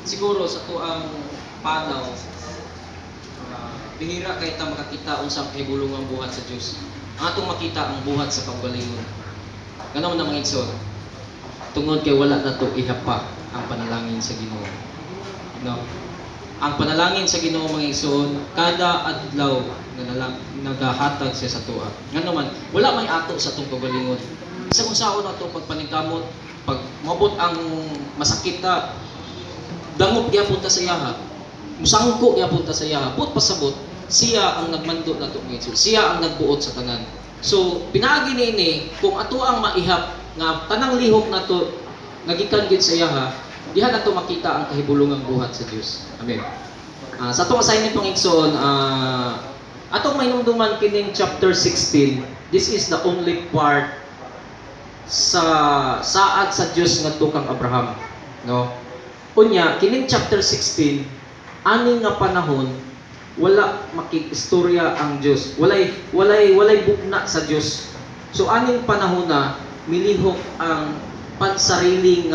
Siguro sa tuang panaw, bihira kay ta makakita unsang kahibulong ang buhat sa Dios. Ang atong makita ang buhat sa kaugalingon. Ganun man ang mga igsoon. Tungod kay wala na to ihapa ang panalangin sa Ginoo. No? Ang panalangin sa Ginoo mga igsoon, kada adlaw nagahatag siya sa tuwa. Ngano man, wala may ato sa tong kaugalingon. Sa kung saan na to pagpaningkamot, pag mabot ang masakit ta, dangop gyapon ta sa iyaha. Musangko gyapon ta sa iyaha. Put pasabot, siya ang nagmando na to mga igsoon. Siya ang nagbuot sa tanan. So, pinaagi ni kung ato ang maihap nga tanang lihok na to nagikan gid sa iyaha, diha na to makita ang kahibulungang buhat sa Dios. Amen. Sa atong assignment pang igsoon, atong mainumduman kining chapter 16. This is the only part sa saad sa Dios ngadto kang Abraham, no? Unya kining chapter 16, ani nga panahon wala makikistorya ang Dios. Walay bugna sa Dios. So aning panahon na milihok ang pansariling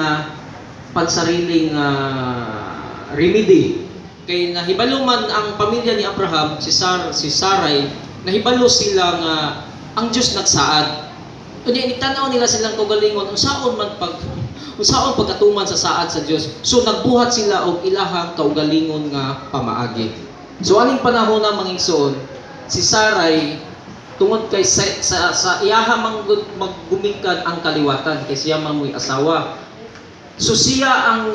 remedy. Kay nahibalo man ang pamilya ni Abraham, si Sarai, nahibalo sila nga ang Dios nagsaad. Unya initanaw nila silang kaugalingon unsaon pagkatuman sa saad sa Dios. So nagbuhat sila og ilahang kaugalingon nga pamaagi. So aning panahon na mga igsoon, si Sarai tungod kay sa iyaha maggumingkad ang kaliwatan kay siya mamoy asawa. So siya ang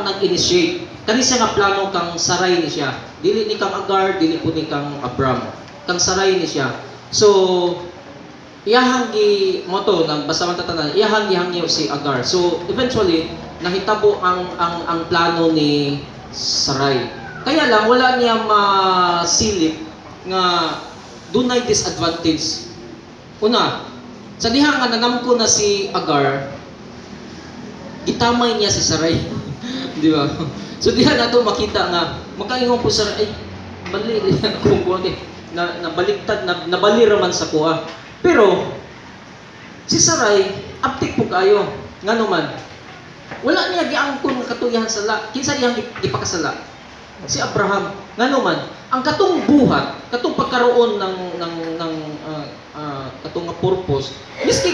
nag-initiate. Kani siya nga plano kang Sarai ni siya. Dili ni kang Agar, dili po ni kang Abram. Kang Sarai ni siya. So iyahang moto nang basta man tatanan, iyahang gihangyo si Agar. So eventually nahitabo ang plano ni Sarai. Kaya lang wala niya masilip nga dunay disadvantage. Una, sa diha nga nanamko na si Agar, gitamay niya si Sarai. Di ba? So diha na to makita nga makaingon po Sarai, ay bali yan akong buwan nabaliktad, nabali raman sa kuha. Pero si Sarai aptik po kayo. Ngano man, wala niya giangkon nga katuyahan sala. Kinsa diyang gipakasala? Si Abraham. Ngano man, ang katong buhat, katong pagkaroon ng katong nga purpose, miski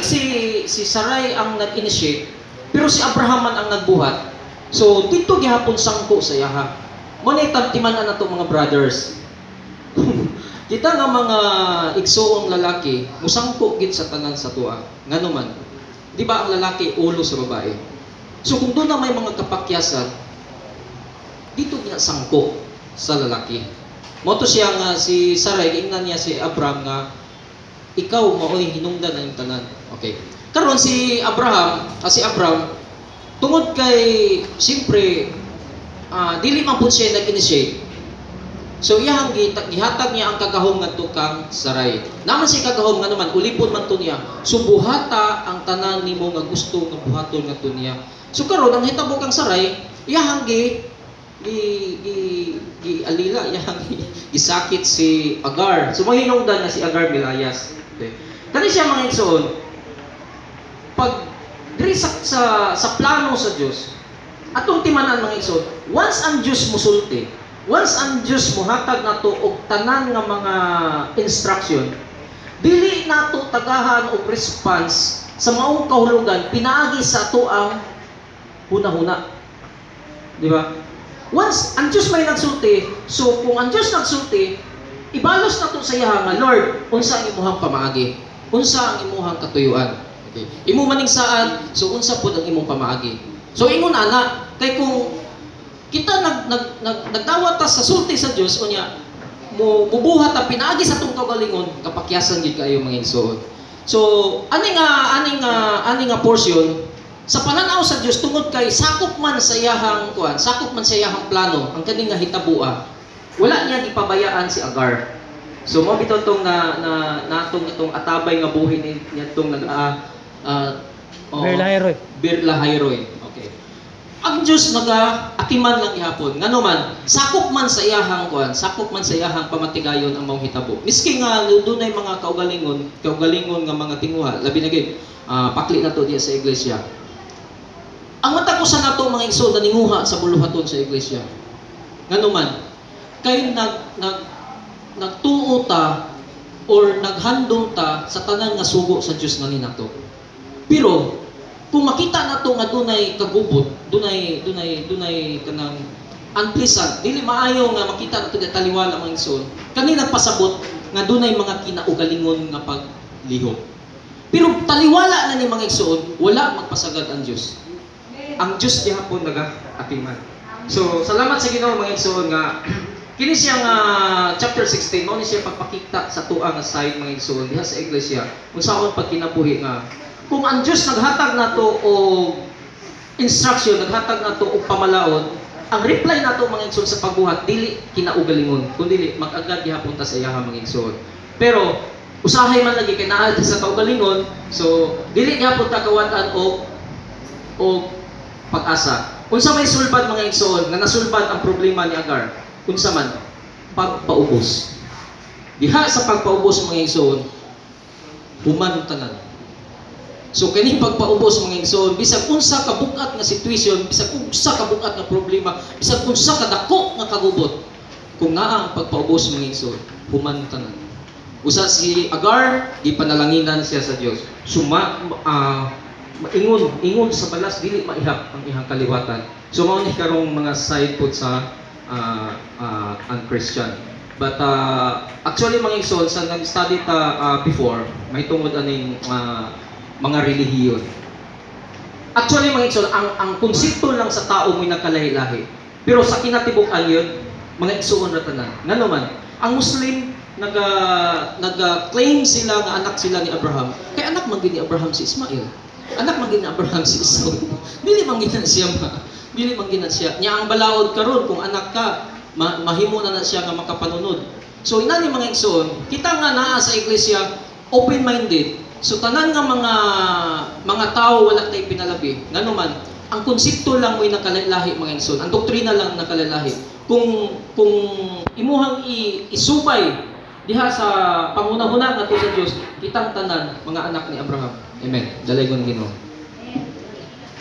si Sarai ang nag-initiate, pero si Abraham man ang nagbuhat. So dito gihapon sangko sa iyaha. Mo ni timan-an nato mga brothers. Kita nga mga igsoong lalaki, musangko gid sa tanan sa tuwa. Ngano man, di ba ang lalaki ulo sa babae? So kung doon na may mga kapakyasan, dito niya sangko sa lalaki. Moto siya nga si Sarai, giingnan niya si Abraham nga, ikaw maoy hinungdan ang tanan. Okay. Karon si Abraham, tungod kay siyempre dili man pud siya nag-initiate. So iyang gihatag niya ang kagahom ngadto kang Sarai. Naman si kagahom nga naman ulipon man to niya. So buhata ang tanan nimo nga gusto nga buhaton ngadto niya. So karon ang hitabo kang Sarai, iyang alila iyang gisakit si Agar. So mahinungdan na si Agar milayas. Okay. Kani siya mga igsoon, pag diri sa plano sa Dios, atong timanan mga igsoon, once ang Dios musulti, once ang Dios mohatag nato og tanan nga mga instruction, dili nato tagahan og response sa maong kahulugan pinaagi sa ato ang huna-huna. Di ba? Once ang Dios may nagsulti, so kung ang Dios nagsulti, ibalos nato sa iya nga Lord, unsa ang imuhang pamaagi? Unsa ang imuhang katuyuan? Okay. Imo maning saad, so unsa pud ang imong pamaagi? So ingon ana, kay kung kita nagdawat ta sa sulti sa Dios unya mubuhat ta pinaagi sa tong kaugalingon, kapakyasan gid kayo mga igsoon. So ani nga portion sa pananaw sa Dios tungod kay sakop man sa iyahang plano, ang kaning nga hitabua, wala niya gipabayaan si Agar. So mo bitaw tong natong itong atabay nga buhi niya tong Birlahayroy. Okay. Ang Dios atiman lang gihapon. Ngano man, sakop man sa iyahang pamatigayon ang maong hitabo. Miski nga dunay mga kaugalingon nga mga tinguha, labi na gid pakli na to diya sa iglesia. Ang mata ko sa nato mga igsoon naninguha sa buluhaton sa iglesia. Nganuman, kay nagtuo ta or naghandom ta sa tanan nga sugo sa Dios nga ninato. Pero kung makita nato nga dunay kagubot, dunay kanang unpleasant, dili maayo nga makita nato taliwala mga igsoon. Kanina pasabot nga dunay mga kinaugalingon nga paglihok. Pero taliwala na ni mga igsoon, wala magpasagad ang Dios. Ang Dios gihapon nagaatiman. So salamat sa Ginoo mga igsoon nga kini siya nga chapter 16 mao ni siya pagpakita sa tuwa nga side mga igsoon diha sa iglesia unsaon pag kinabuhi nga kung ang Dios naghatag nato og instruction, naghatag nato og pamalaod, ang reply nato mga igsoon sa pagbuhat dili kinaugalingon kundi mag-agad gihapon ta sa iyaha mga igsoon. Pero usahay man lagi kay naa sa kaugalingon, so dili gihapon ta kawat-an og pag-asa. Unsa may sulbad mga igsoon nga nasulbad ang problema ni Agar? Unsa man pagpaubos. Diha sa pagpaubos mga igsoon, human tanan. So kini pagpaubos mga igsoon, bisag unsa ka bugat nga sitwasyon, bisag unsa ka bugat nga problema, bisag unsa ka dako nga kagubot, kung naa ang pagpaubos mga igsoon, human tanan. Usa si Agar, gipanalanginan siya sa Dios. Ingon sa balas dili maihap ang ihang kaliwatan. So mao ni karong mga side put sa un-Christian. But actually mga igsoon sa nag-study ta before, may tungod aning mga relihiyon. Actually mga igsoon, ang konsepto lang sa tao mo'y nagkalahi-lahi. Pero sa kinatibuk-an yun, mga igsoon na tanan. Nga naman, ang Muslim nag-claim sila nga anak sila ni Abraham. Kaya anak man gid ni Abraham si Ismail. Anak man gid ni Abraham si Esau. Dili man gid siya dili man gid siya. Nya ang balaod karon kung anak ka, mahimo na siya nga makapanunod. So inani mga igsoon, kita nga naa sa iglesia open-minded. So tanan nga mga tao wala tay pinalabi. Nganuman, ang konsepto lang mo'y nakalahi mga igsoon. Ang doktrina lang nakalahi. Kung imuhang isubay diha sa pangunahuna nato sa Dios, kitang tanan mga anak ni Abraham. Amen. Dalay ko ng Ginoo.